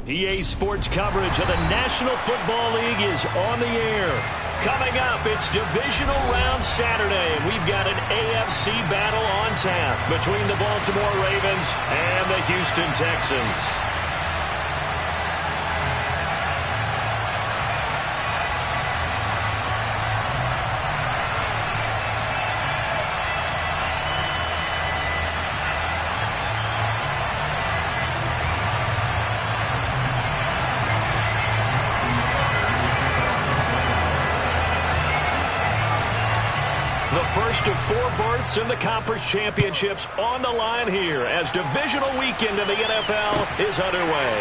EA Sports coverage of the National Football League is on the air. Coming up, it's Divisional Round Saturday, and we've got an AFC battle on tap between the Baltimore Ravens and the Houston Texans. First of 4 berths in the conference championships on the line here as divisional weekend in the NFL is underway.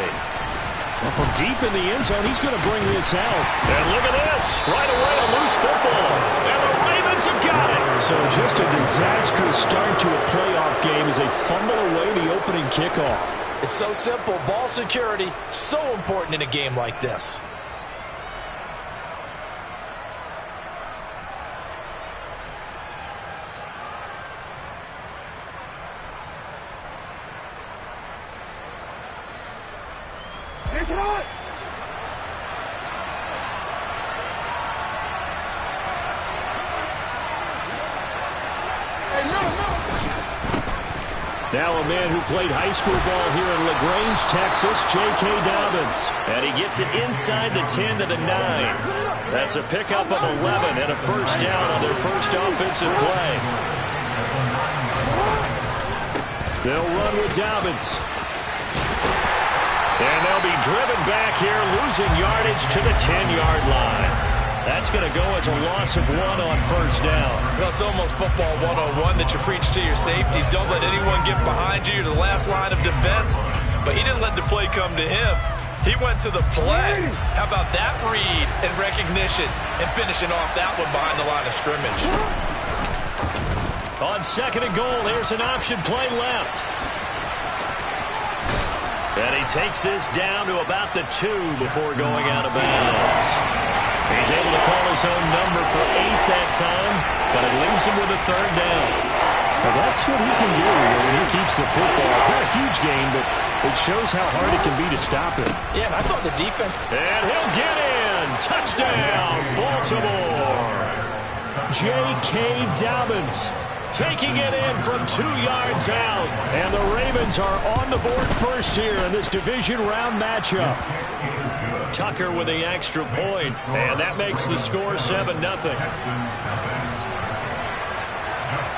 Well, from deep in the end zone, he's going to bring this out. And look at this. Right away, a loose football. And the Ravens have got it. So just a disastrous start to a playoff game as they fumble away the opening kickoff. It's so simple. Ball security, so important in a game like this. Now a man who played high school ball here in LaGrange, Texas, J.K. Dobbins. And he gets it inside the 10 to the 9. That's a pickup of 11 and a first down on their first offensive play. They'll run with Dobbins. And they'll be driven back here, losing yardage to the 10-yard line. That's going to go as a loss of 1 on first down. Well, it's almost football 101 that you preach to your safeties. Don't let anyone get behind you. You're the last line of defense. But he didn't let the play come to him. He went to the play. How about that read and recognition and finishing off that one behind the line of scrimmage? On second and goal, there's an option play left. And he takes this down to about the 2 before going out of bounds. He's able to call his own number for 8 that time, but it leaves him with a third down. Well, that's what he can do when he keeps the football. It's not a huge game, but it shows how hard it can be to stop him. Yeah, I thought the defense... And he'll get in. Touchdown, Baltimore. J.K. Dobbins taking it in from 2 yards out. And the Ravens are on the board first here in this division round matchup. Tucker with the extra point, and that makes the score 7-0.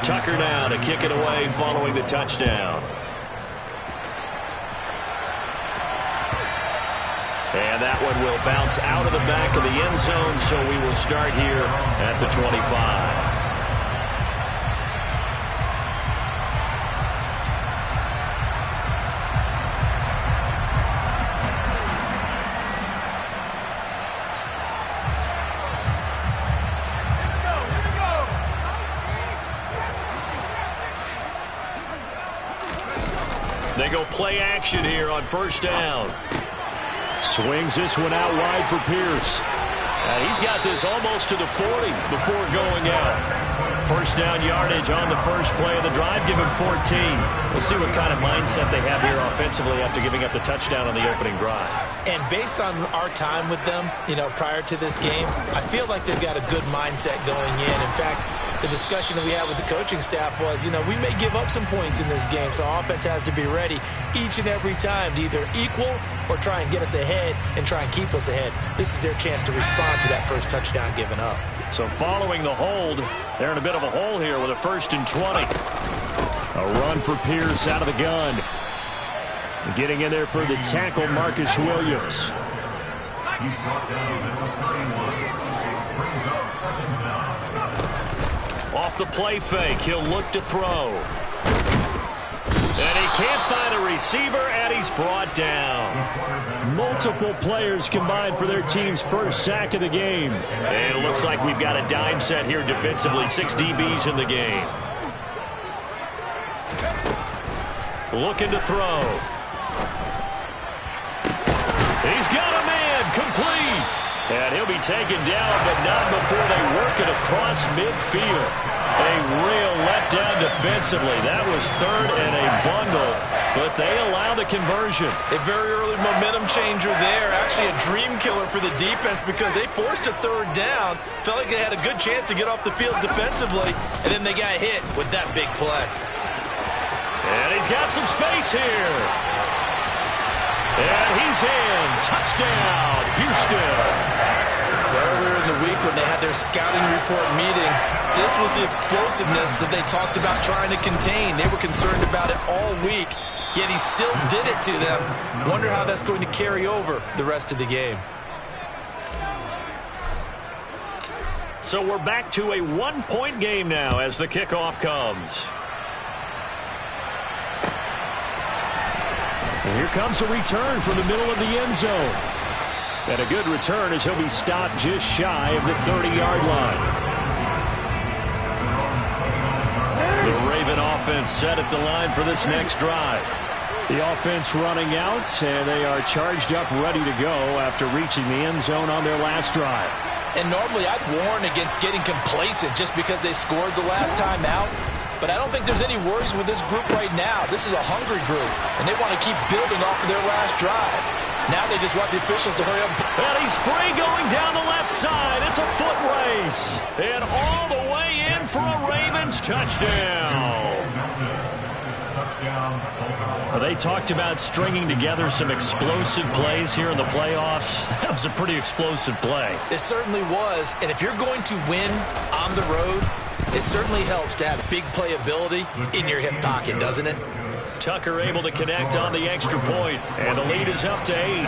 Tucker now to kick it away following the touchdown. And that one will bounce out of the back of the end zone, so we will start here at the 25. They go play action here on first down. Swings this one out wide for Pierce. And he's got this almost to the 40 before going out. First down yardage on the first play of the drive. Give him 14. We'll see what kind of mindset they have here offensively after giving up the touchdown on the opening drive. And based on our time with them, prior to this game, I feel like they've got a good mindset going in. In fact, the discussion that we had with the coaching staff was, we may give up some points in this game, so our offense has to be ready each and every time to either equal or try and get us ahead and try and keep us ahead. This is their chance to respond to that first touchdown given up. So following the hold, they're in a bit of a hole here with a 1st and 20. A run for Pierce out of the gun. Getting in there for the tackle, Marcus Williams. Off the play fake, he'll look to throw. And he can't find a receiver, and he's brought down. Multiple players combined for their team's first sack of the game. And it looks like we've got a dime set here defensively. 6 DBs in the game. Looking to throw. He's got a man, complete. And he'll be taken down, but not before they work it across midfield. A real letdown defensively. That was third and a bundle, but they allow the conversion. A very early momentum changer there. Actually a dream killer for the defense because they forced a third down. Felt like they had a good chance to get off the field defensively, and then they got hit with that big play. And he's got some space here. And he's in. Touchdown, Houston. Earlier in the week when they had their scouting report meeting, this was the explosiveness that they talked about trying to contain. They were concerned about it all week, yet he still did it to them. Wonder how that's going to carry over the rest of the game. So we're back to a one-point game now as the kickoff comes. And here comes a return from the middle of the end zone. And a good return as he'll be stopped just shy of the 30-yard line. The Raven offense set at the line for this next drive. The offense running out, and they are charged up, ready to go after reaching the end zone on their last drive. And normally I'd warn against getting complacent just because they scored the last time out. But I don't think there's any worries with this group right now. This is a hungry group, and they want to keep building off of their last drive. Now they just want the officials to hurry up. And he's free going down the left side. It's a foot race. And all the way in for a Ravens touchdown. They talked about stringing together some explosive plays here in the playoffs. That was a pretty explosive play. It certainly was. And if you're going to win on the road, it certainly helps to have big playability in your hip pocket, doesn't it? Tucker able to connect on the extra point, and the lead is up to 8.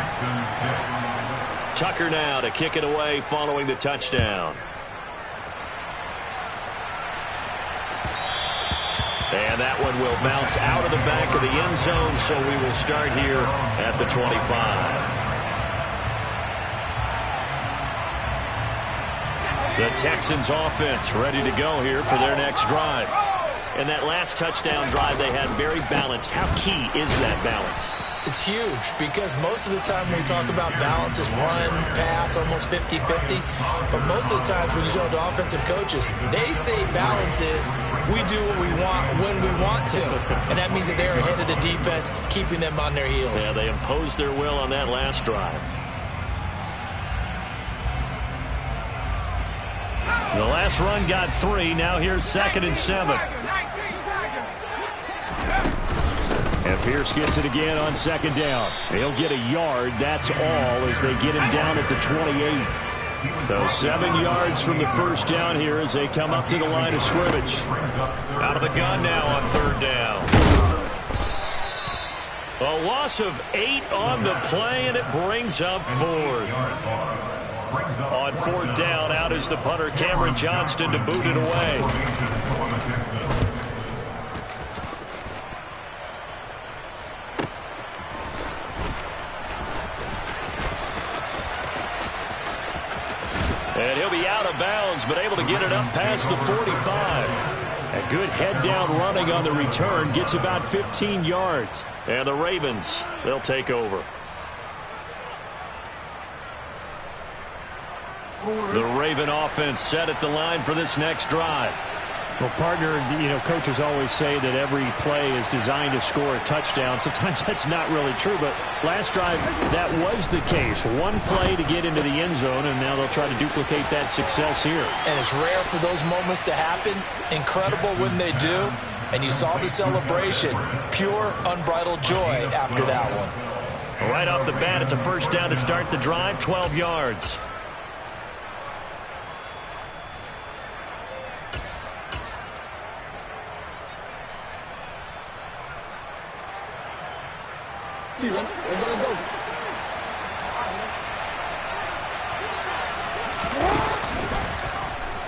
Tucker now to kick it away following the touchdown. And that one will bounce out of the back of the end zone, so we will start here at the 25. The Texans offense ready to go here for their next drive. And that last touchdown drive they had very balanced. How key is that balance? It's huge because most of the time when we talk about balance is run, pass, almost 50-50. But most of the times when you talk to offensive coaches, they say balance is we do what we want when we want to. And that means that they're ahead of the defense, keeping them on their heels. Yeah, they imposed their will on that last drive. The last run got 3. Now here's 2nd and 7. And Pierce gets it again on 2nd down. He'll get a yard. That's all as they get him down at the 28. So 7 yards from the first down here as they come up to the line of scrimmage. Out of the gun now on 3rd down. A loss of 8 on the play, and it brings up 4th. On 4th down, out is the punter, Cameron Johnston, to boot it away. And he'll be out of bounds, but able to get it up past the 45. A good head-down running on the return, gets about 15 yards. And the Ravens, they'll take over. The Raven offense set at the line for this next drive. Well, partner, coaches always say that every play is designed to score a touchdown. Sometimes that's not really true, but last drive, that was the case. One play to get into the end zone, and now they'll try to duplicate that success here. And it's rare for those moments to happen. Incredible when they do. And you saw the celebration. Pure, unbridled joy after that one. Right off the bat, it's a first down to start the drive, 12 yards.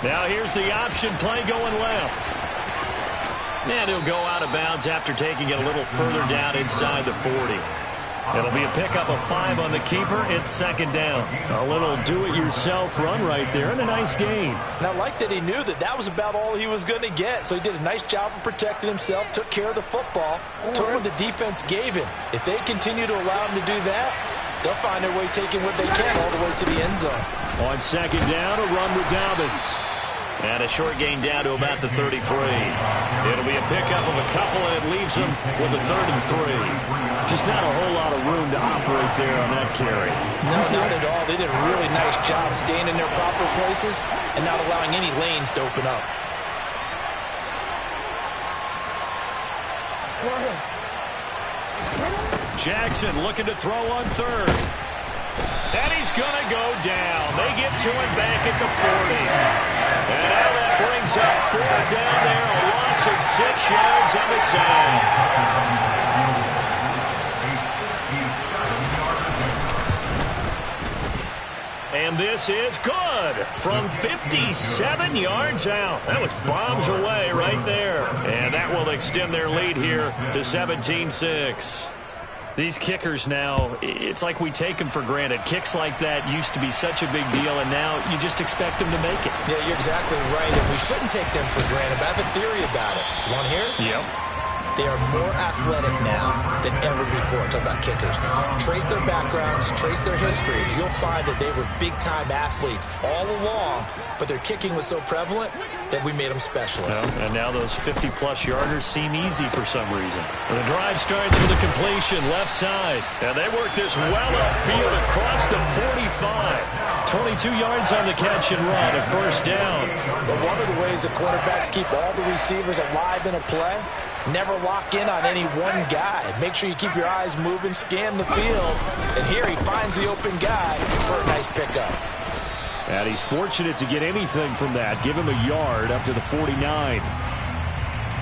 Now here's the option play going left. And he'll go out of bounds after taking it a little further down inside the 40. It'll be a pickup of 5 on the keeper. It's 2nd down. A little do-it-yourself run right there and a nice gain. And I like that he knew that that was about all he was going to get. So he did a nice job of protecting himself, took care of the football, took what the defense gave him. If they continue to allow him to do that, they'll find their way taking what they can all the way to the end zone. On 2nd down, a run with Dobbins. And a short gain down to about the 33. It'll be a pickup of a couple, and it leaves them with a 3rd and 3. Just not a whole lot of room to operate there on that carry. No, not at all. They did a really nice job staying in their proper places and not allowing any lanes to open up. Jackson looking to throw on 3rd. And he's going to go down. They get to him back at the 40. And now that brings up 4th down there. A loss of 6 yards on the sack. And this is good from 57 yards out. That was bombs away right there. And that will extend their lead here to 17-6. These kickers now, it's like we take them for granted. Kicks like that used to be such a big deal, and now you just expect them to make it. Yeah, you're exactly right, and we shouldn't take them for granted. But I have a theory about it. You want to hear it? Yep. They are more athletic now than ever before. Talk about kickers. Trace their backgrounds, trace their histories. You'll find that they were big-time athletes all along, but their kicking was so prevalent that we made them specialists. Well, and now those 50-plus yarders seem easy for some reason. And the drive starts with a completion left side. And they work this well upfield across the 45. 22 yards on the catch and run, a 1st down. But one of the ways the quarterbacks keep all the receivers alive in a play, never lock in on any one guy. Make sure you keep your eyes moving, scan the field. And here he finds the open guy for a nice pickup. And he's fortunate to get anything from that. Give him a yard up to the 49.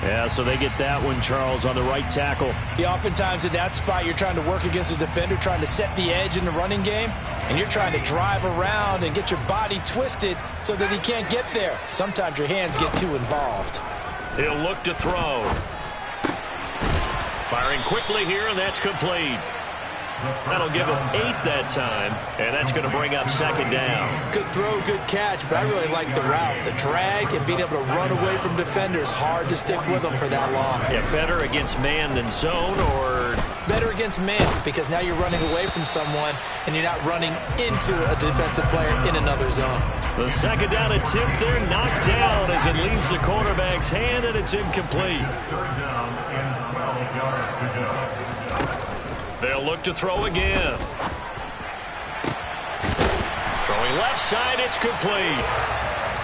Yeah, so they get that one, Charles, on the right tackle. Yeah, oftentimes in that spot, you're trying to work against a defender, trying to set the edge in the running game, and you're trying to drive around and get your body twisted so that he can't get there. Sometimes your hands get too involved. He'll look to throw. Firing quickly here, and that's complete. That'll give him 8 that time, and that's going to bring up 2nd down. Good throw, good catch, but I really like the route. The drag and being able to run away from defenders, hard to stick with them for that long. Yeah, better against man than zone, or better against man, because now you're running away from someone and you're not running into a defensive player in another zone. The 2nd down attempt there knocked down as it leaves the quarterback's hand, and it's incomplete. They'll look to throw again. Throwing left side, it's complete.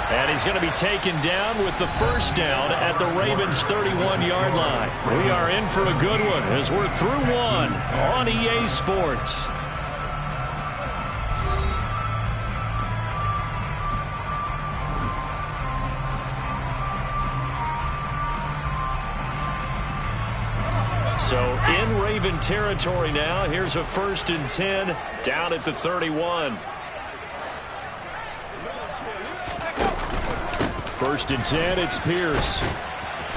And he's going to be taken down with the 1st down at the Ravens' 31-yard line. We are in for a good one as we're through one on EA Sports. So in Raven territory now. Here's a 1st and 10 down at the 31. 1st and 10, it's Pierce.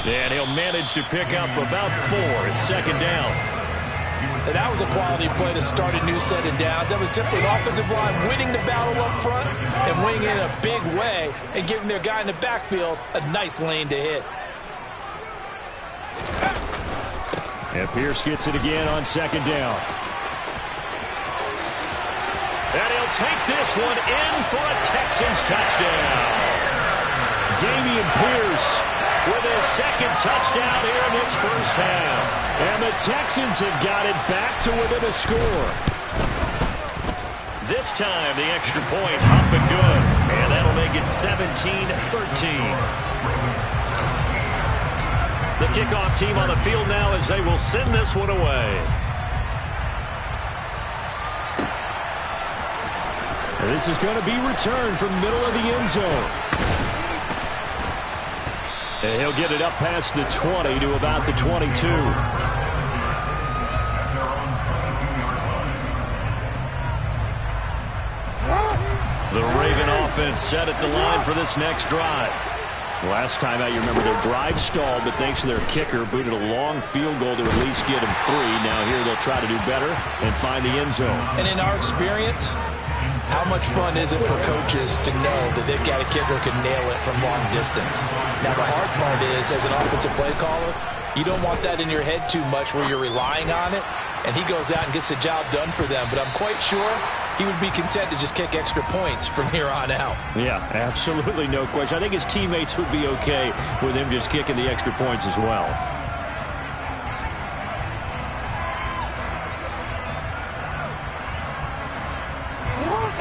And he'll manage to pick up about 4. It's 2nd down. And that was a quality play to start a new set of downs. That was simply an offensive line winning the battle up front and winning it in a big way and giving their guy in the backfield a nice lane to hit. And Pierce gets it again on 2nd down. And he'll take this one in for a Texans touchdown. Dameon Pierce with his 2nd touchdown here in this 1st half. And the Texans have got it back to within a score. This time the extra point up and good. And that'll make it 17-13. The kickoff team on the field now as they will send this one away. And this is going to be returned from the middle of the end zone. And he'll get it up past the 20 to about the 22. The Raven offense set at the line for this next drive. Last time out, you remember their drive stalled, but thanks to their kicker, booted a long field goal to at least get them 3. Now here they'll try to do better and find the end zone. And in our experience, how much fun is it for coaches to know that they've got a kicker who can nail it from long distance? Now the hard part is, as an offensive play caller, you don't want that in your head too much where you're relying on it, and he goes out and gets the job done for them. But I'm quite sure he would be content to just kick extra points from here on out. Yeah, absolutely no question. I think his teammates would be okay with him just kicking the extra points as well.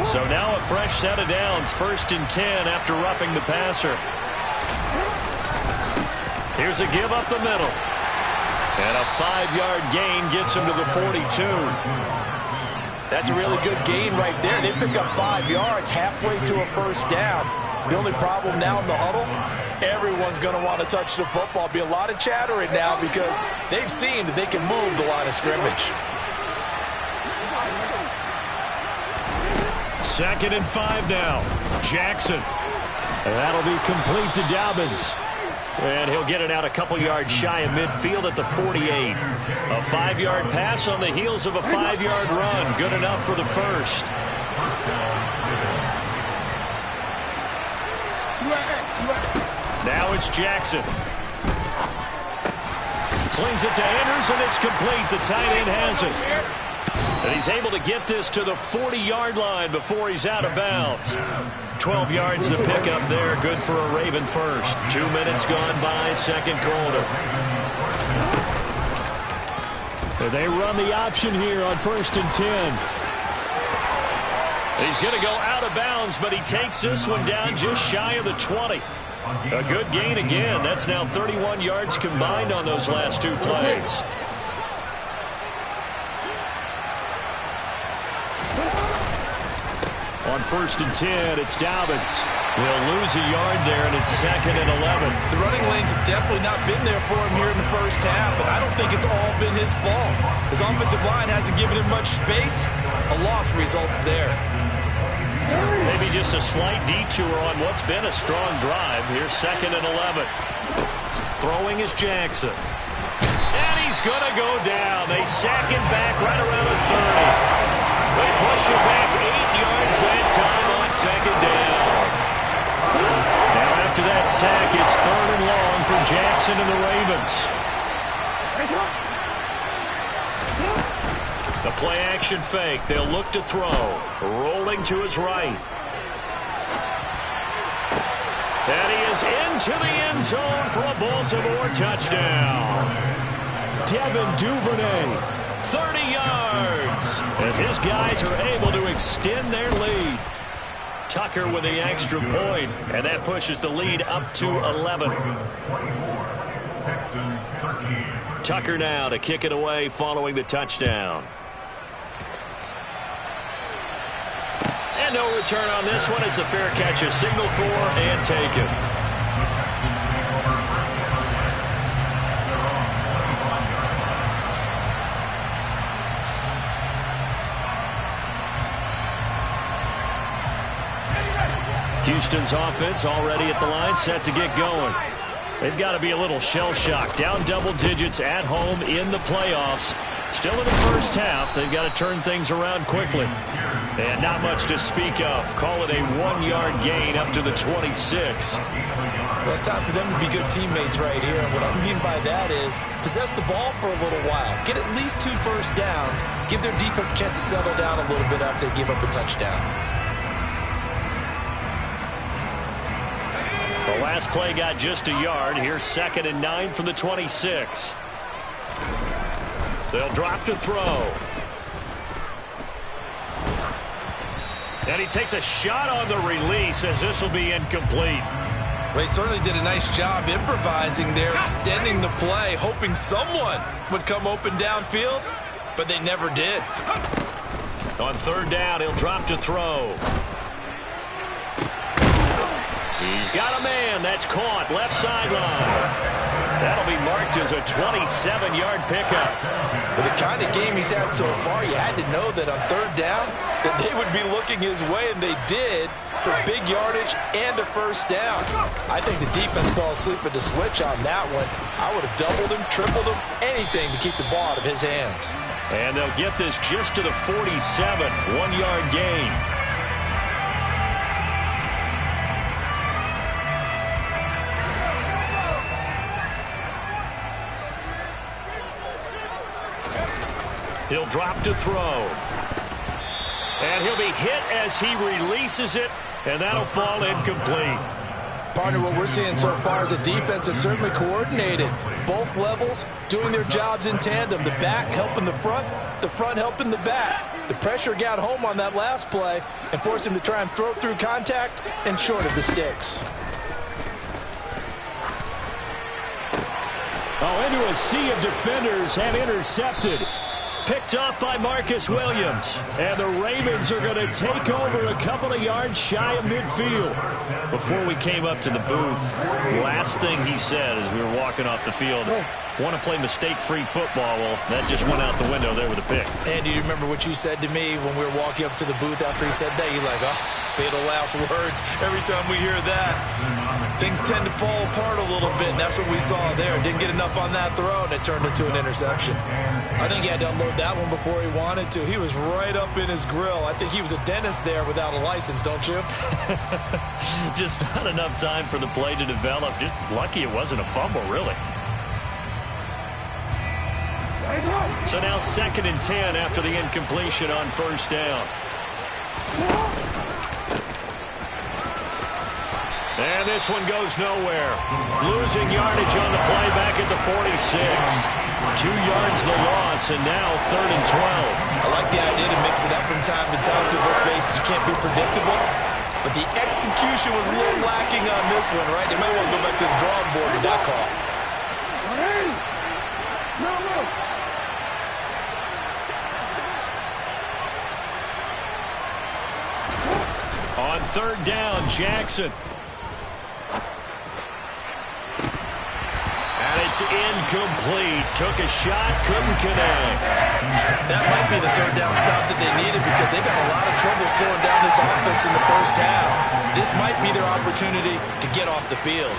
So now a fresh set of downs. 1st and 10 after roughing the passer. Here's a give up the middle. And a 5-yard gain gets him to the 42. That's a really good gain right there. They pick up 5 yards halfway to a first down. The only problem now in the huddle, everyone's going to want to touch the football. Be a lot of chattering now because they've seen that they can move the line of scrimmage. 2nd and 5 now. Jackson. And that'll be complete to Dobbins. And he'll get it out a couple yards shy of midfield at the 48. A 5-yard pass on the heels of a 5-yard run. Good enough for the first. Now it's Jackson. Slings it to Andrews, and it's complete. The tight end has it. And he's able to get this to the 40-yard line before he's out of bounds. 12 yards to pick up there. Good for a Raven first. 2 minutes gone by, second quarter. They run the option here on 1st and 10. He's going to go out of bounds, but he takes this one down just shy of the 20. A good gain again. That's now 31 yards combined on those last 2 plays. On 1st and 10, it's Dobbins. He'll lose a yard there, and it's 2nd and 11. The running lanes have definitely not been there for him here in the first half, and I don't think it's all been his fault. His offensive line hasn't given him much space. A loss results there. Maybe just a slight detour on what's been a strong drive. Here's 2nd and 11. Throwing is Jackson. And he's going to go down. They sack him back right around the 30. They push him back 8 yards that time on 2nd down. Now after that sack, it's 3rd and long for Jackson and the Ravens. The play action fake. They'll look to throw. Rolling to his right. And he is into the end zone for a Baltimore touchdown. Devin Duvernay. 30 yards. As his guys are able to extend their lead. Tucker with the extra point, and that pushes the lead up to 11. Tucker now to kick it away following the touchdown. And no return on this one as the fair catch is signaled for and taken. Houston's offense already at the line, set to get going. They've got to be a little shell-shocked. Down double digits at home in the playoffs. Still in the first half. They've got to turn things around quickly. And not much to speak of. Call it a 1-yard gain up to the 26. Well, it's time for them to be good teammates right here. And what I mean by that is possess the ball for a little while. Get at least 2 first downs. Give their defense a chance to settle down a little bit after they give up a touchdown. The last play got just a yard. Here's 2nd and 9 from the 26. They'll drop to throw. And he takes a shot on the release as this will be incomplete. Well, they certainly did a nice job improvising there, extending the play, hoping someone would come open downfield, but they never did. On 3rd down, he'll drop to throw. He's got a man. That's caught. Left sideline. That'll be marked as a 27-yard pickup. With the kind of game he's had so far, you had to know that on 3rd down that they would be looking his way, and they did, for big yardage and a first down. I think the defense fell asleep at the switch on that one. I would have doubled him, tripled him, anything to keep the ball out of his hands. And they'll get this just to the 47. 1-yard gain. He'll drop to throw. And he'll be hit as he releases it, and that'll fall incomplete. Partner, what we're seeing so far is a defense that's certainly coordinated. Both levels doing their jobs in tandem. The back helping the front helping the back. The pressure got home on that last play and forced him to try and throw through contact and short of the sticks. Oh, into a sea of defenders and intercepted. Picked off by Marcus Williams. And the Ravens are going to take over a couple of yards shy of midfield. Before we came up to the booth, last thing he said as we were walking off the field, want to play mistake-free football. Well, that just went out the window there with a pick. And do you remember what you said to me when we were walking up to the booth after he said that? You're like, oh, fatal last words. Every time we hear that, things tend to fall apart a little bit, and that's what we saw there. Didn't get enough on that throw, and it turned into an interception. I think he had to unload that one before he wanted to. He was right up in his grill. I think he was a dentist there without a license, don't you? Just not enough time for the play to develop. Just lucky it wasn't a fumble, really. So now 2nd and 10 after the incompletion on 1st down. And this one goes nowhere. Losing yardage on the play back at the 46. 2 yards the loss, and now 3rd and 12. I like the idea to mix it up from time to time because, let's face it, you can't be predictable. But the execution was a little lacking on this one, right? They might want to go back to the drawing board with that call. On 3rd down, Jackson. And it's incomplete. Took a shot, couldn't connect. That might be the 3rd down stop that they needed because they've got a lot of trouble slowing down this offense in the first half. This might be their opportunity to get off the field.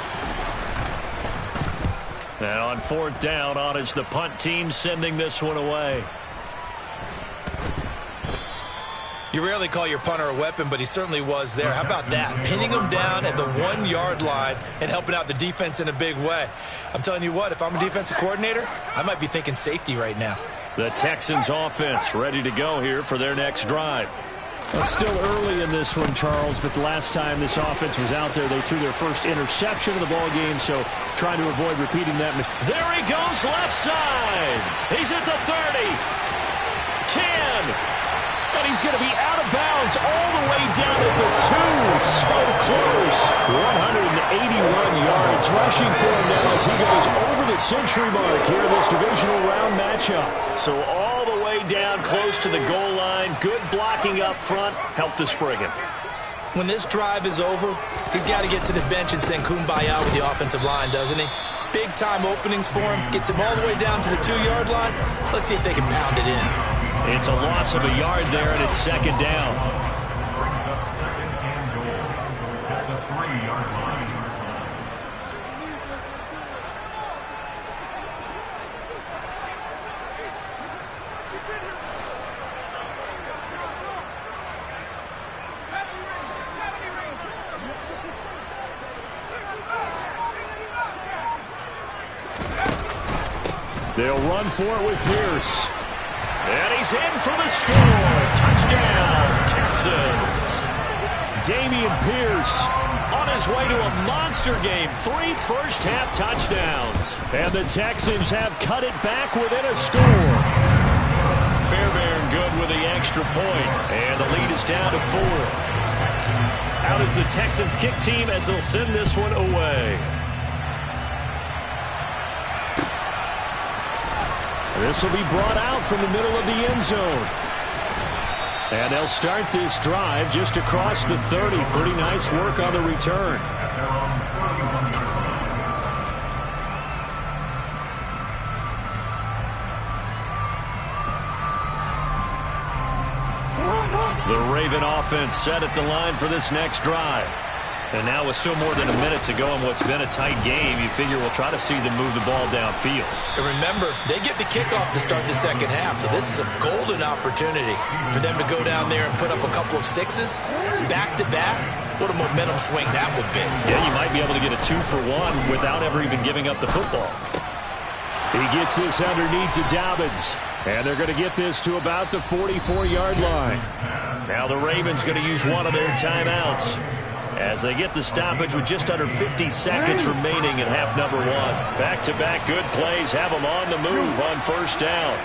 And on 4th down, on is the punt team sending this one away. You rarely call your punter a weapon, but he certainly was there. How about that? Pinning him down at the 1-yard line and helping out the defense in a big way. I'm telling you what, if I'm a defensive coordinator, I might be thinking safety right now. The Texans offense ready to go here for their next drive. Well, still early in this one, Charles, but the last time this offense was out there, they threw their first interception of the ball game, so trying to avoid repeating that. There he goes, left side. He's at the 30. 10. And he's going to be out of bounds all the way down at the 2. So close. 181 yards rushing for him now as he goes over the century mark here in this divisional round matchup. So all the way down close to the goal line. Good blocking up front. Helped to spring him. When this drive is over, he's got to get to the bench and sing Kumbaya with the offensive line, doesn't he? Big-time openings for him. Gets him all the way down to the 2-yard line. Let's see if they can pound it in. It's a loss of a yard there, and it's 2nd down. They'll run for it with Pierce. And he's in for the score. Touchdown, Texans. Damian Pierce on his way to a monster game. 3 first-half touchdowns. And the Texans have cut it back within a score. Fairbairn good with the extra point. And the lead is down to 4. Out is the Texans kick team as they'll send this one away. This will be brought out from the middle of the end zone. And they'll start this drive just across the 30. Pretty nice work on the return. The Raven offense set at the line for this next drive. And now with still more than a minute to go in what's been a tight game, you figure we'll try to see them move the ball downfield. And remember, they get the kickoff to start the second half, so this is a golden opportunity for them to go down there and put up a couple of 6s back-to-back. What a momentum swing that would be. Yeah, you might be able to get a 2-for-1 without ever even giving up the football. He gets this underneath to Dobbins. And they're going to get this to about the 44-yard line. Now the Ravens going to use one of their timeouts as they get the stoppage with just under 50 seconds remaining in half number one. Back-to-back good plays have them on the move on first down.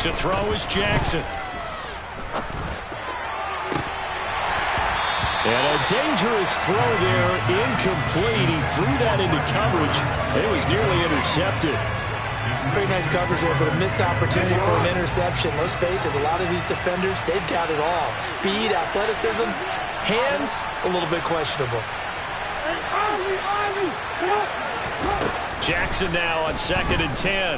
To throw is Jackson. And a dangerous throw there, incomplete. He threw that into coverage. It was nearly intercepted. Pretty nice coverage there, but a missed opportunity for an interception. Let's face it, a lot of these defenders, they've got it all. Speed, athleticism, hands, a little bit questionable. Jackson now on 2nd and 10.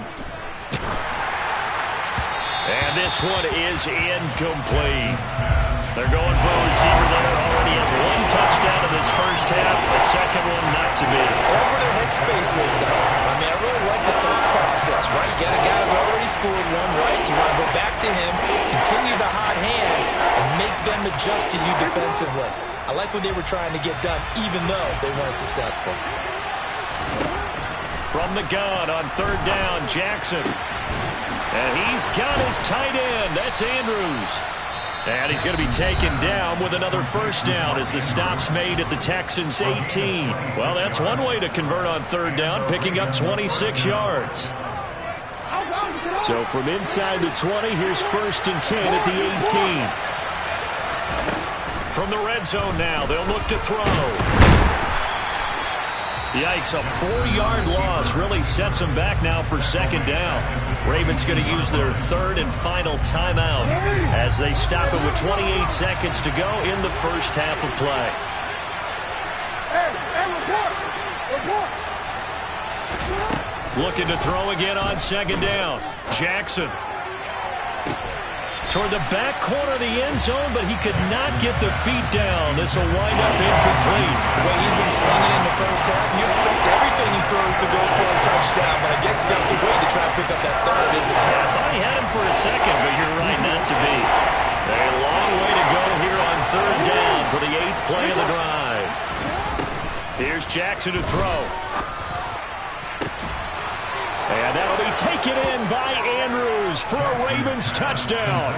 And this one is incomplete. They're going for a receiver there. Already has one touchdown in this first half. A second one not to be. Over their head spaces, though. I mean, I really like the thought process, right? You got a guy who's already scored one, right? You want to go back to him, continue the hot hand, and make them adjust to you defensively. I like what they were trying to get done, even though they weren't successful. From the gun on 3rd down, Jackson. And he's got his tight end. That's Andrews. And he's going to be taken down with another first down as the stop's made at the Texans' 18. Well, that's one way to convert on 3rd down, picking up 26 yards. So from inside the 20, here's 1st and 10 at the 18. From the red zone now, they'll look to throw. Yikes, a 4-yard loss really sets them back now for 2nd down. Ravens going to use their 3rd and final timeout as they stop it with 28 seconds to go in the first half of play. Looking to throw again on 2nd down. Jackson. Toward the back corner of the end zone, but he could not get the feet down. This will wind up incomplete. The way he's been slinging in the first half, you expect everything he throws to go for a touchdown, but I guess he's got to wait to try to pick up that 3rd, isn't he? Yeah, I thought he had him for a second, but you're right, not to be. A long way to go here on 3rd down for the 8th play of the drive. Here's Jackson to throw. And that'll be taken in by Andrews for a Ravens touchdown.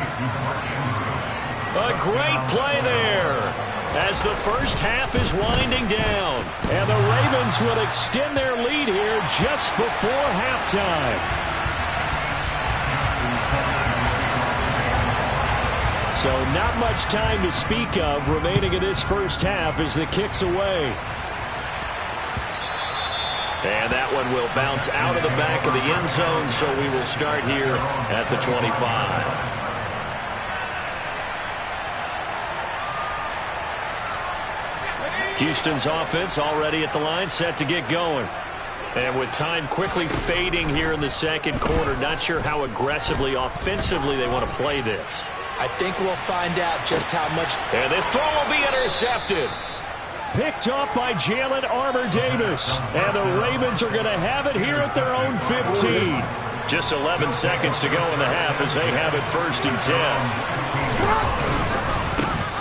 A great play there as the first half is winding down. And the Ravens will extend their lead here just before halftime. So not much time to speak of remaining in this first half as the kick's away. And that one will bounce out of the back of the end zone, so we will start here at the 25. Houston's offense already at the line, set to get going. And with time quickly fading here in the second quarter, not sure how aggressively, offensively they want to play this. I think we'll find out just how much. And this throw will be intercepted. Picked off by Jalen Armour-Davis. And the Ravens are going to have it here at their own 15. Just 11 seconds to go in the half as they have it 1st and 10.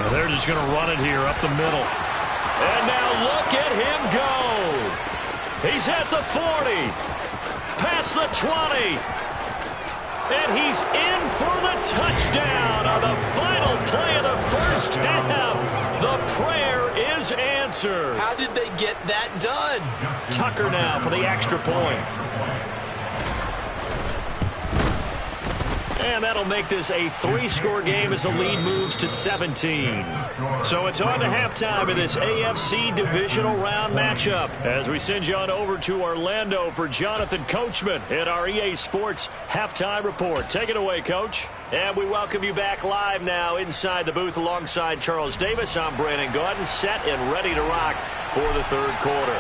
Now they're just going to run it here up the middle. And now look at him go. He's at the 40. Past the 20. And he's in for the touchdown on the final play of the first half. The prayer is answered. How did they get that done? Tucker now for the extra point. And that'll make this a 3-score game as the lead moves to 17. So it's on to halftime in this AFC divisional round matchup as we send you on over to Orlando for Jonathan Coachman in our EA Sports halftime report. Take it away, Coach. And we welcome you back live now inside the booth alongside Charles Davis. I'm Brandon Gaudin, set and ready to rock for the 3rd quarter.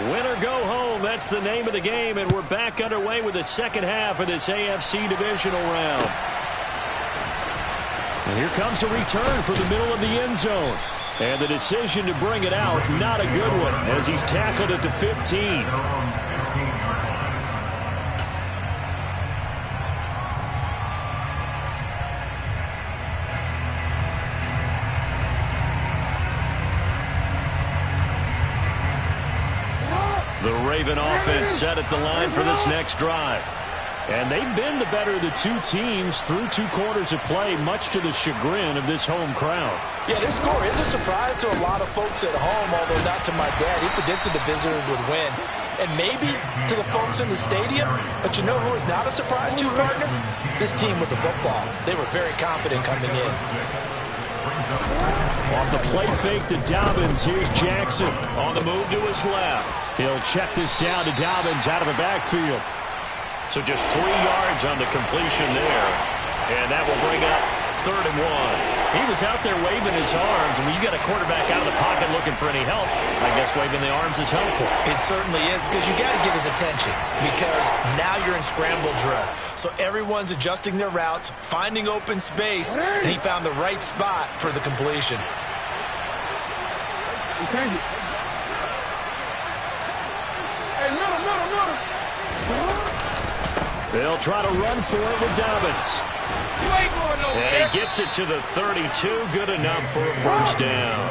Win or go home, that's the name of the game, and we're back underway with the second half of this AFC divisional round. And here comes a return from the middle of the end zone. And the decision to bring it out, not a good one, as he's tackled at the 15. The Raven offense set at the line for this next drive. And they've been the better of the two teams through 2 quarters of play, much to the chagrin of this home crowd. Yeah, this score is a surprise to a lot of folks at home, although not to my dad. He predicted the visitors would win. And maybe to the folks in the stadium, but you know who is not a surprise to, partner? This team with the football. They were very confident coming in. Off the play fake to Dobbins, here's Jackson. On the move to his left. He'll check this down to Dobbins out of the backfield. So just 3 yards on the completion there. And that will bring up 3rd and 1. He was out there waving his arms, and when you got a quarterback out of the pocket looking for any help, I guess waving the arms is helpful. It certainly is, because you got to get his attention, because now you're in scramble drill. So everyone's adjusting their routes, finding open space, and he found the right spot for the completion. They'll try to run for it with Dobbins. And he gets it to the 32. Good enough for a first down.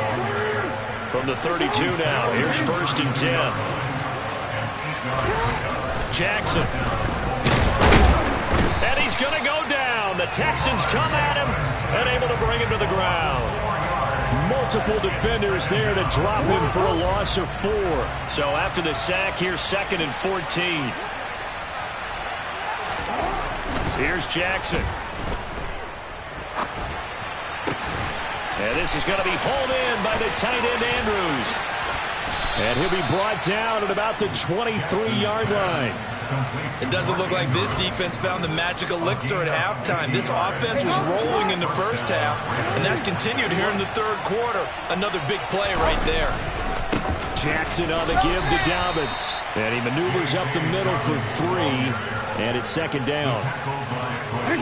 From the 32 now, here's 1st and 10. Jackson. And he's going to go down. The Texans come at him and able to bring him to the ground. Multiple defenders there to drop him for a loss of 4. So after the sack, here's 2nd and 14. Here's Jackson. And this is going to be hauled in by the tight end, Andrews. And he'll be brought down at about the 23-yard line. It doesn't look like this defense found the magic elixir at halftime. This offense was rolling in the first half, and that's continued here in the 3rd quarter. Another big play right there. Jackson on the give to Dobbins. And he maneuvers up the middle for 3. And it's 2nd down.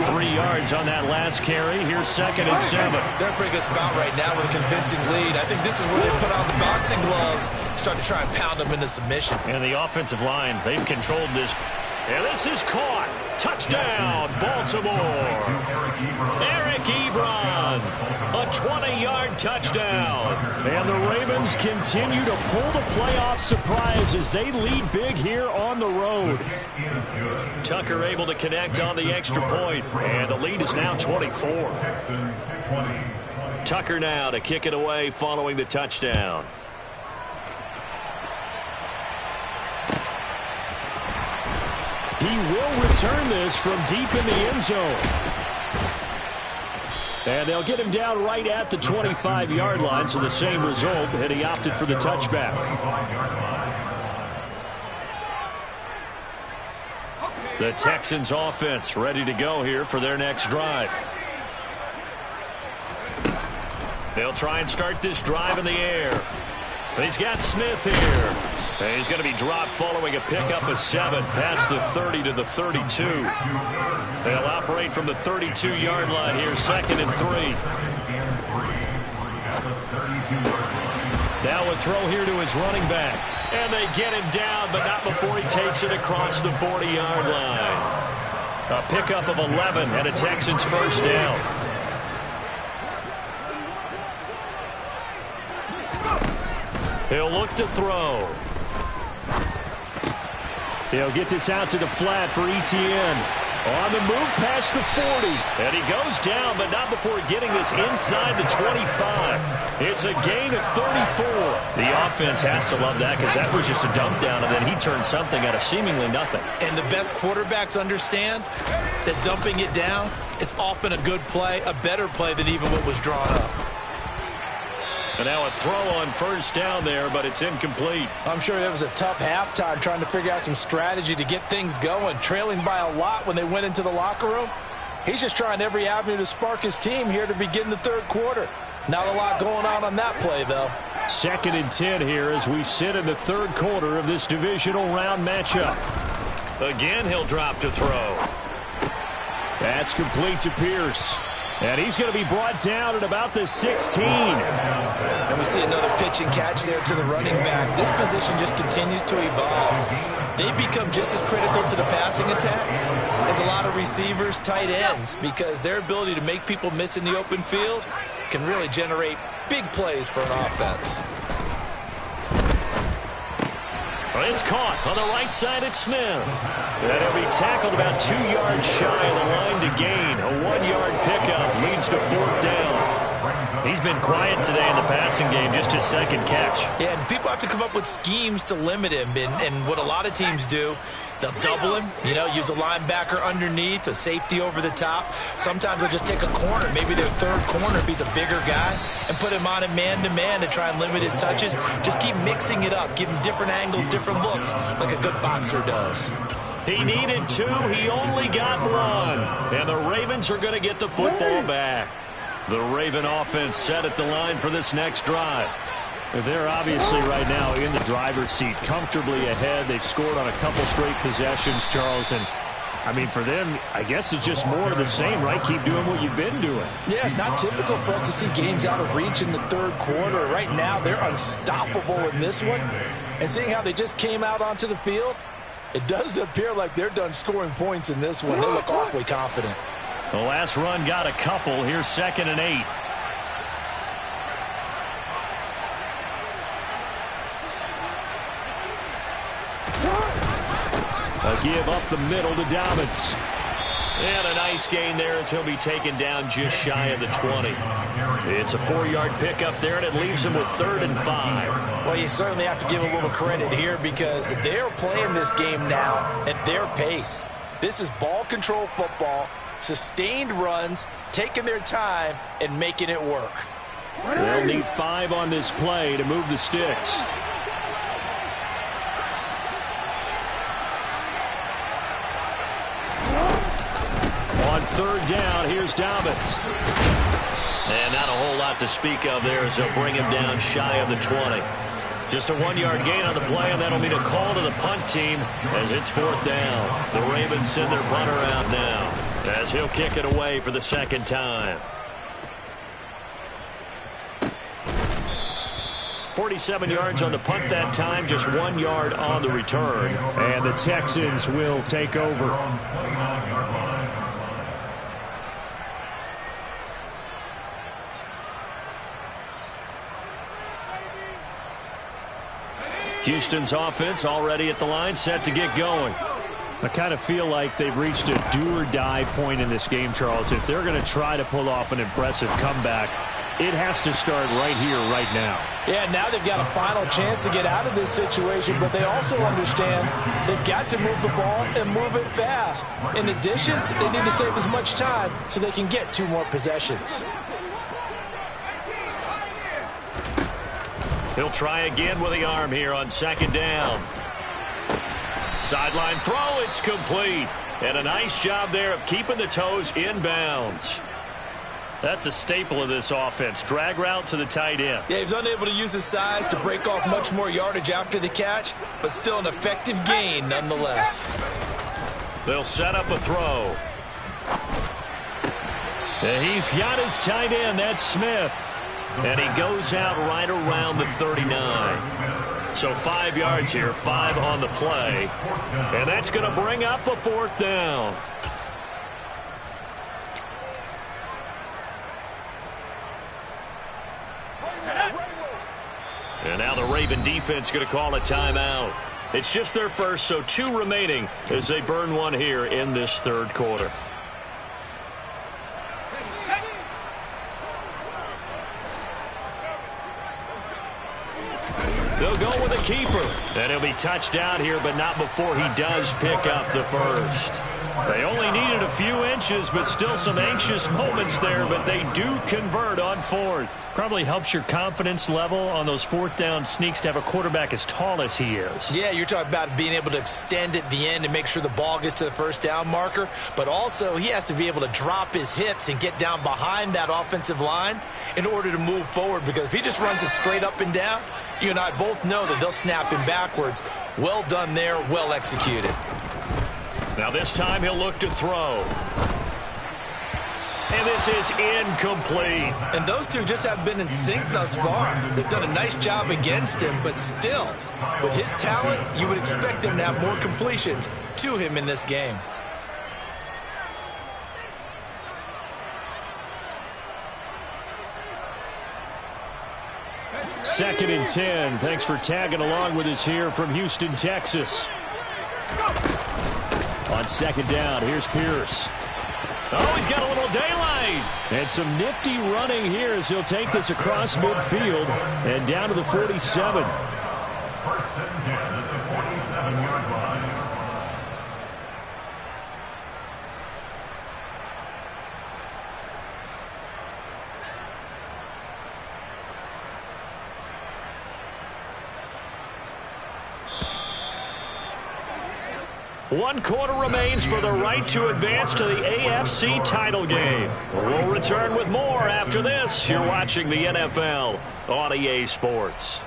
3 yards on that last carry. Here's 2nd and 7. They're a pretty good spot right now with a convincing lead. I think this is where they put on the boxing gloves, start to try and pound them into submission. And the offensive line, they've controlled this. And this is caught. Touchdown, Baltimore. Eric Ebron, a 20-yard touchdown. And the Ravens continue to pull the playoff surprise as they lead big here on the road. Tucker able to connect on the extra point. And the lead is now 24. Tucker now to kick it away following the touchdown. He will return this from deep in the end zone. And they'll get him down right at the 25-yard line, so the same result, and he opted for the touchback. The Texans offense ready to go here for their next drive. They'll try and start this drive in the air. He's got Smith here. And he's going to be dropped following a pickup of 7 past the 30 to the 32. They'll operate from the 32-yard line here, 2nd and 3. Now a throw here to his running back. And they get him down, but not before he takes it across the 40-yard line. A pickup of 11 and a Texans first down. He'll look to throw. He'll get this out to the flat for Etienne. On the move past the 40. And he goes down, but not before getting this inside the 25. It's a gain of 34. The offense has to love that because that was just a dump down, and then he turned something out of seemingly nothing. And the best quarterbacks understand that dumping it down is often a good play, a better play than even what was drawn up. And now a throw on first down there, but it's incomplete. I'm sure it was a tough halftime trying to figure out some strategy to get things going. Trailing by a lot when they went into the locker room. He's just trying every avenue to spark his team here to begin the 3rd quarter. Not a lot going on that play, though. 2nd and 10 here as we sit in the 3rd quarter of this divisional round matchup. Again, he'll drop to throw. That's complete to Pierce. And he's going to be brought down at about the 16. And we see another pitch and catch there to the running back. This position just continues to evolve. They've become just as critical to the passing attack as a lot of receivers, tight ends, because their ability to make people miss in the open field can really generate big plays for an offense. It's caught on the right side at Smith. And he'll be tackled about 2 yards shy of the line to gain. A 1-yard pickup leads to 4th down. He's been quiet today in the passing game, just his second catch. Yeah, and people have to come up with schemes to limit him. And what a lot of teams do, they'll double him, use a linebacker underneath, a safety over the top. Sometimes they'll just take a corner, maybe their third corner if he's a bigger guy, and put him on a man-to-man to try and limit his touches. Just keep mixing it up, give him different angles, different looks, like a good boxer does. He needed 2. He only got 1. And the Ravens are going to get the football back. The Raven offense set at the line for this next drive. They're obviously right now in the driver's seat, comfortably ahead. They've scored on a couple straight possessions, Charles. And, I mean, for them, I guess it's just more of the same, right? Keep doing what you've been doing. Yeah, it's not typical for us to see games out of reach in the third quarter. Right now, they're unstoppable in this one. And seeing how they just came out onto the field, it does appear like they're done scoring points in this one. They look awfully confident. The last run got a couple. Here's 2nd and 8. A give up the middle to Dobbins. And a nice gain there as he'll be taken down just shy of the 20. It's a 4-yard pickup there, and it leaves him with 3rd and 5. Well, you certainly have to give a little credit here because they're playing this game now at their pace. This is ball control football. Sustained runs, taking their time, and making it work. They'll need 5 on this play to move the sticks. On 3rd down, here's Dobbins. And not a whole lot to speak of there as they'll bring him down shy of the 20. Just a 1-yard gain on the play, and that'll mean a call to the punt team as it's 4th down. The Ravens send their punter out now as he'll kick it away for the 2nd time. 47 yards on the punt that time, just 1 yard on the return. And the Texans will take over. Houston's offense already at the line, set to get going. I kind of feel like they've reached a do-or-die point in this game, Charles. If they're going to try to pull off an impressive comeback, it has to start right here, right now. Yeah, now they've got a final chance to get out of this situation, but they also understand they've got to move the ball and move it fast. In addition, they need to save as much time so they can get 2 more possessions. He'll try again with the arm here on 2nd down. Sideline throw, it's complete. And a nice job there of keeping the toes inbounds. That's a staple of this offense. Drag route to the tight end. Yeah, he's unable to use his size to break off much more yardage after the catch, but still an effective gain nonetheless. They'll set up a throw. And he's got his tight end. That's Smith. And he goes out right around the 39. So 5 yards here, 5 on the play. And that's going to bring up a 4th down. And now the Raven defense going to call a timeout. It's just their first, so 2 remaining as they burn 1 here in this 3rd quarter. They'll go with a keeper. And he'll be touched down here, but not before he does pick up the first. They only needed a few inches, but still some anxious moments there, but they do convert on 4th. Probably helps your confidence level on those 4th down sneaks to have a quarterback as tall as he is. Yeah, you're talking about being able to extend at the end and make sure the ball gets to the 1st down marker, but also he has to be able to drop his hips and get down behind that offensive line in order to move forward, because if he just runs it straight up and down, you and I both know that they'll snap him backwards. Well done there, well executed. Now this time he'll look to throw. And this is incomplete. And those two just haven't been in sync thus far. They've done a nice job against him, but still, with his talent, you would expect him to have more completions to him in this game. 2nd and 10. Thanks for tagging along with us here from Houston, Texas. On 2nd down, here's Pierce. Oh, he's got a little daylight. And some nifty running here as he'll take this across midfield and down to the 47. 1st and 10 at the 47-yard line. One quarter remains for the right to advance to the AFC title game. We'll return with more after this. You're watching the NFL on EA Sports.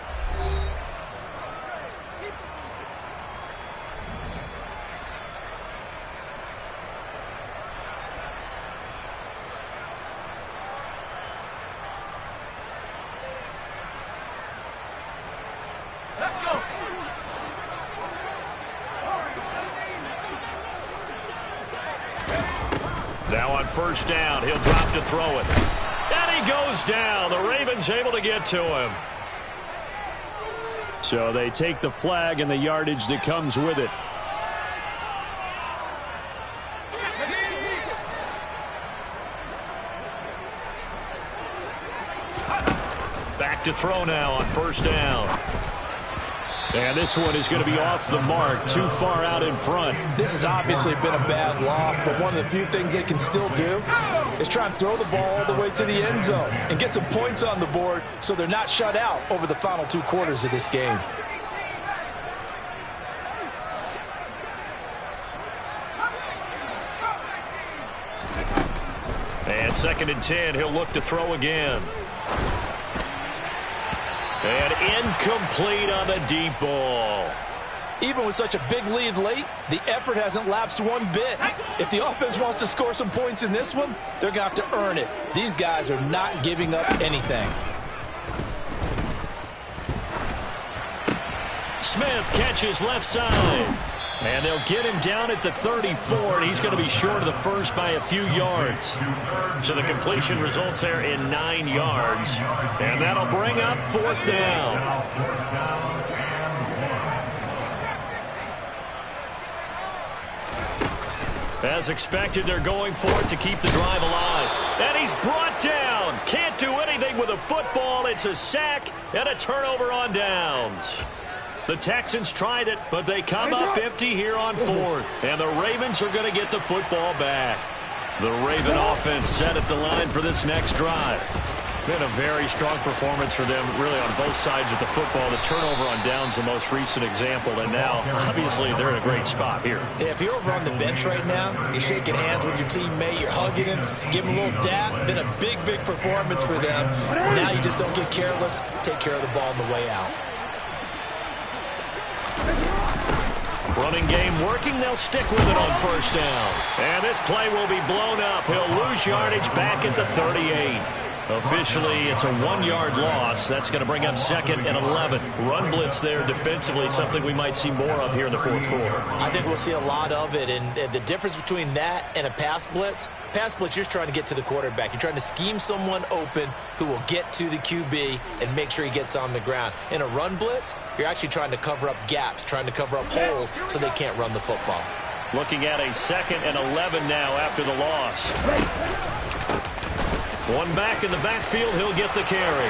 Now on 1st down, he'll drop to throw it. And he goes down. The Ravens able to get to him. So they take the flag and the yardage that comes with it. Back to throw now on 1st down. And this one is going to be off the mark, too far out in front. This has obviously been a bad loss, but one of the few things they can still do is try and throw the ball all the way to the end zone and get some points on the board so they're not shut out over the final 2 quarters of this game. And 2nd and 10, he'll look to throw again. And incomplete on the deep ball. Even with such a big lead late, the effort hasn't lapsed one bit. If the offense wants to score some points in this one, they're going to have to earn it. These guys are not giving up anything. Smith catches left side. And they'll get him down at the 34, and he's going to be short of the first by a few yards. So the completion results there in 9 yards. And that'll bring up 4th down. As expected, they're going for it to keep the drive alive. And he's brought down. Can't do anything with a football. It's a sack and a turnover on downs. The Texans tried it, but they come up empty here on 4th. And the Ravens are going to get the football back. The Raven offense set at the line for this next drive. Been a very strong performance for them, really, on both sides of the football. The turnover on downs, the most recent example, and now, obviously, they're in a great spot here. Yeah, if you're over on the bench right now, you're shaking hands with your teammate, you're hugging him, giving him a little dap. Been a big, big performance for them. Now you just don't get careless. Take care of the ball on the way out. Running game working. They'll stick with it on 1st down. And this play will be blown up. He'll lose yardage back at the 38. Officially, it's a 1-yard loss. That's going to bring up 2nd and 11. Run blitz there defensively, something we might see more of here in the 4th quarter. I think we'll see a lot of it, and the difference between that and a pass blitz, you're just trying to get to the quarterback. You're trying to scheme someone open who will get to the QB and make sure he gets on the ground. In a run blitz, you're actually trying to cover up gaps, trying to cover up holes so they can't run the football. Looking at a 2nd and 11 now after the loss. One back in the backfield, he'll get the carry.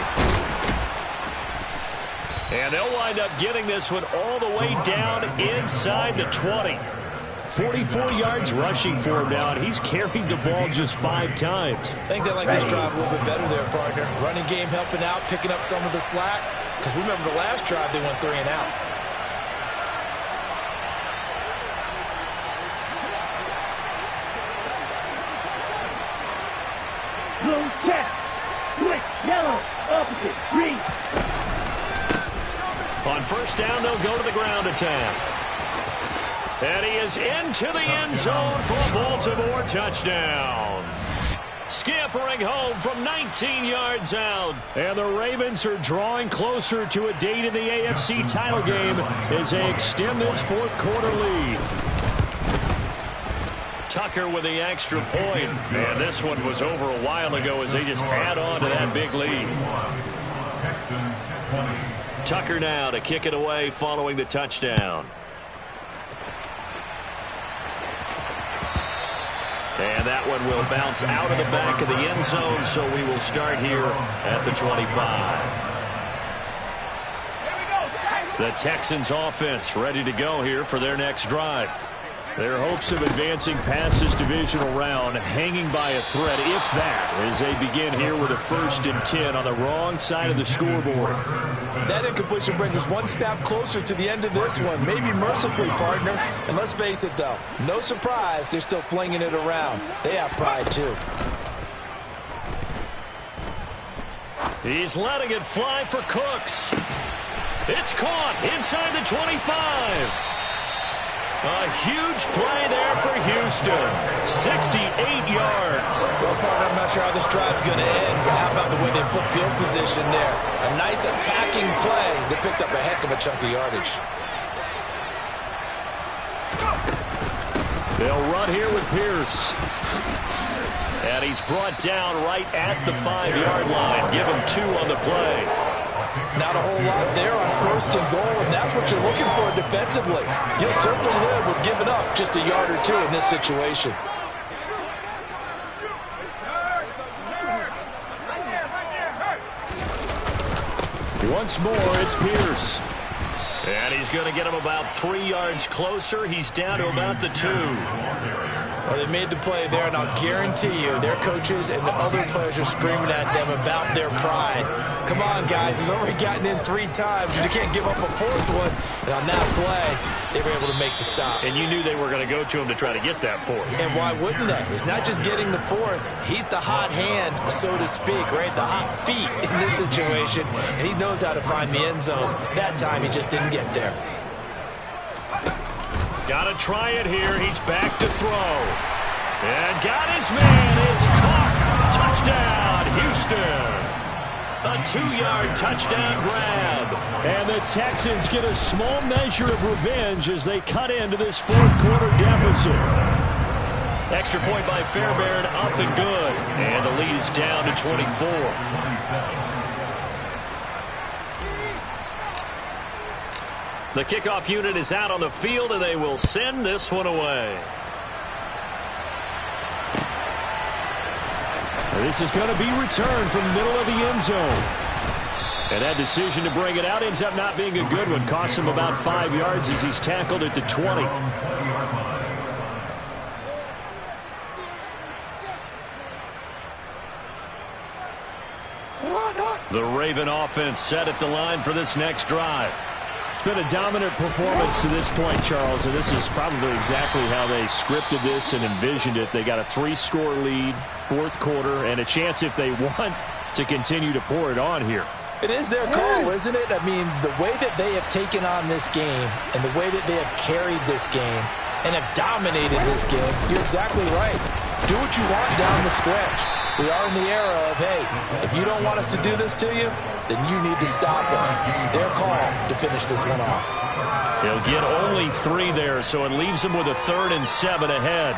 And they'll wind up getting this one all the way down inside the 20. 44 yards rushing for him now, and he's carried the ball just 5 times. I think they like this drive a little bit better there, partner. Running game helping out, picking up some of the slack. Because remember the last drive, they went 3 and out. Blue check, switch, yellow, opposite, green. On 1st down, they'll go to the ground attack. And he is into the end zone for a Baltimore touchdown. Scampering home from 19 yards out. And the Ravens are drawing closer to a date in the AFC title game as they extend this 4th quarter lead. Tucker with the extra point. And this one was over a while ago as they just add on to that big lead. Tucker now to kick it away following the touchdown. And that one will bounce out of the back of the end zone, so we will start here at the 25. The Texans offense ready to go here for their next drive. Their hopes of advancing past this divisional round hanging by a thread, if that, as they begin here with a 1st and 10 on the wrong side of the scoreboard. That incompletion brings us one snap closer to the end of this one. Maybe mercifully, partner. And let's face it, though, no surprise, they're still flinging it around. They have pride, too. He's letting it fly for Cooks. It's caught inside the 25. A huge play there for Houston. 68 yards. Well, partner, I'm not sure how this drive's going to end, but how about the way they flip field position there? A nice attacking play that picked up a heck of a chunk of yardage. They'll run here with Pierce. And he's brought down right at the 5-yard line. Give him 2 on the play. Not a whole lot there on 1st and goal, and that's what you're looking for defensively. You'll certainly live with giving up just a yard or 2 in this situation. Once more, it's Pierce. And he's going to get him about 3 yards closer. He's down to about the 2. Well, they made the play there, and I'll guarantee you their coaches and the other players are screaming at them about their pride. Come on, guys. He's already gotten in 3 times. You can't give up a 4th one. And on that play, they were able to make the stop. And you knew they were going to go to him to try to get that 4th. And why wouldn't they? It's not just getting the 4th. He's the hot hand, so to speak, right? The hot feet in this situation. And he knows how to find the end zone. That time, he just didn't get there. Got to try it here. He's back to throw. And got his man. It's caught. Touchdown, Houston. A 2-yard touchdown grab. And the Texans get a small measure of revenge as they cut into this 4th quarter deficit. Extra point by Fairbairn, up and good. And the lead is down to 24. The kickoff unit is out on the field, and they will send this one away. This is going to be returned from the middle of the end zone. And that decision to bring it out ends up not being a good one. Costs him about 5 yards as he's tackled at the 20. The Raven offense set at the line for this next drive. It's been a dominant performance to this point, Charles, and this is probably exactly how they scripted this and envisioned it. They got a 3-score lead, 4th quarter, and a chance, if they want, to continue to pour it on here. It is their call, isn't it? I mean, the way that they have taken on this game and the way that they have carried this game and have dominated this game, you're exactly right. Do what you want down the stretch. We are in the era of, hey, if you don't want us to do this to you, then you need to stop us. Their call to finish this one off. He'll get only 3 there, so it leaves him with a 3rd and 7 ahead.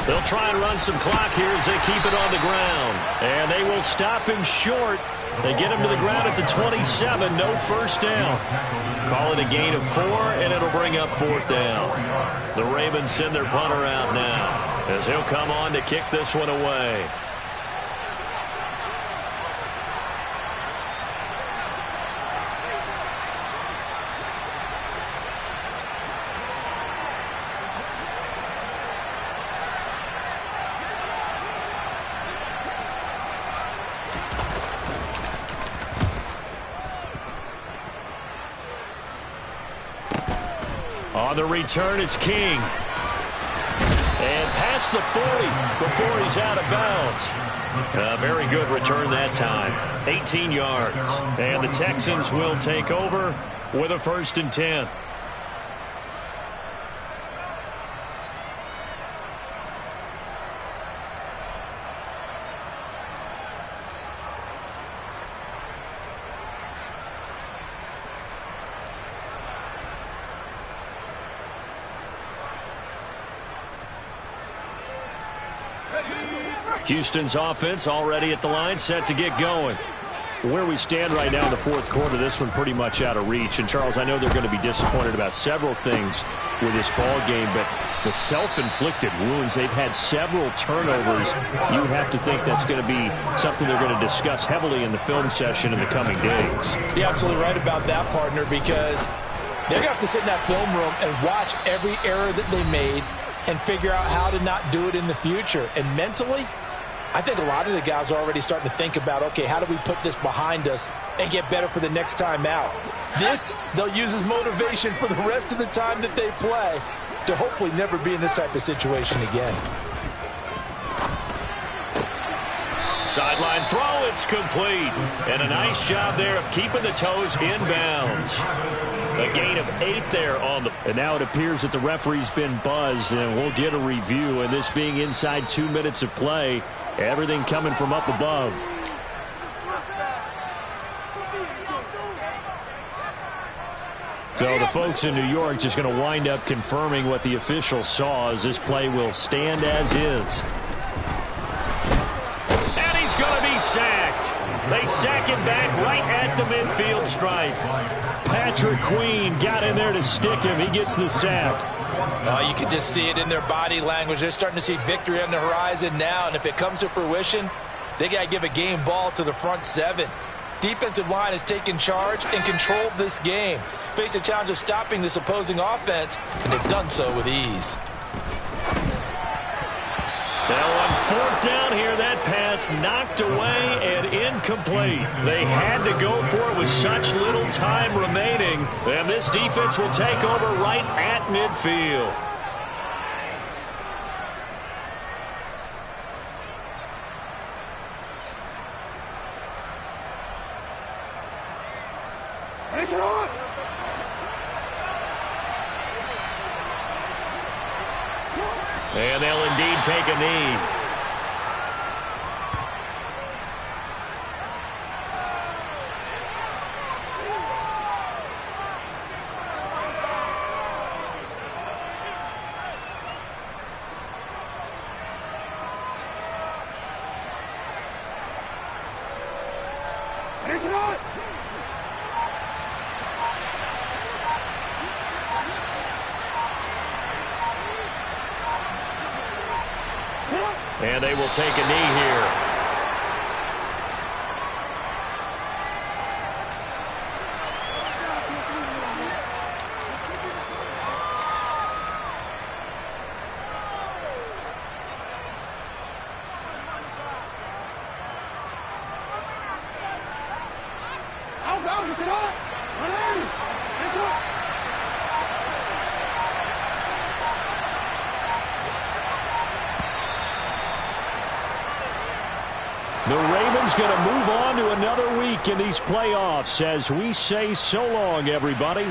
They'll try and run some clock here as they keep it on the ground. And they will stop him short. They get him to the ground at the 27. No first down. Call it a gain of 4, and it'll bring up 4th down. The Ravens send their punter out now as he'll come on to kick this one away. On the return, it's King. And past the 40 before he's out of bounds. A very good return that time. 18 yards. And the Texans will take over with a 1st and 10. Houston's offense already at the line, set to get going. Where we stand right now in the fourth quarter, this one pretty much out of reach. And, Charles, I know they're going to be disappointed about several things with this ball game, but the self-inflicted wounds, they've had several turnovers. You would have to think that's going to be something they're going to discuss heavily in the film session in the coming days. You're absolutely right about that, partner, because they're going to have to sit in that film room and watch every error that they made and figure out how to not do it in the future. And mentally, I think a lot of the guys are already starting to think about, okay, how do we put this behind us and get better for the next time out? This, they'll use as motivation for the rest of the time that they play to hopefully never be in this type of situation again. Sideline throw, it's complete. And a nice job there of keeping the toes inbounds. A gain of 8 there on the... And now it appears that the referee's been buzzed, and we'll get a review. And this being inside 2 minutes of play, everything coming from up above. So the folks in New York just going to wind up confirming what the official saw, as this play will stand as is. And he's going to be sacked. They sack him back right at the midfield stripe. Patrick Queen got in there to stick him. He gets the sack. Oh, you can just see it in their body language. They're starting to see victory on the horizon now, and if it comes to fruition, they got to give a game ball to the front 7. Defensive line has taken charge and controlled this game. Face a challenge of stopping this opposing offense, and they've done so with ease. Now on fourth down here, that pass knocked away and incomplete. They had to go for it with such little time remaining, and this defense will take over right at midfield. And they'll indeed take a knee. And they will take a knee here. The Ravens going to move on to another week in these playoffs as we say so long, everybody.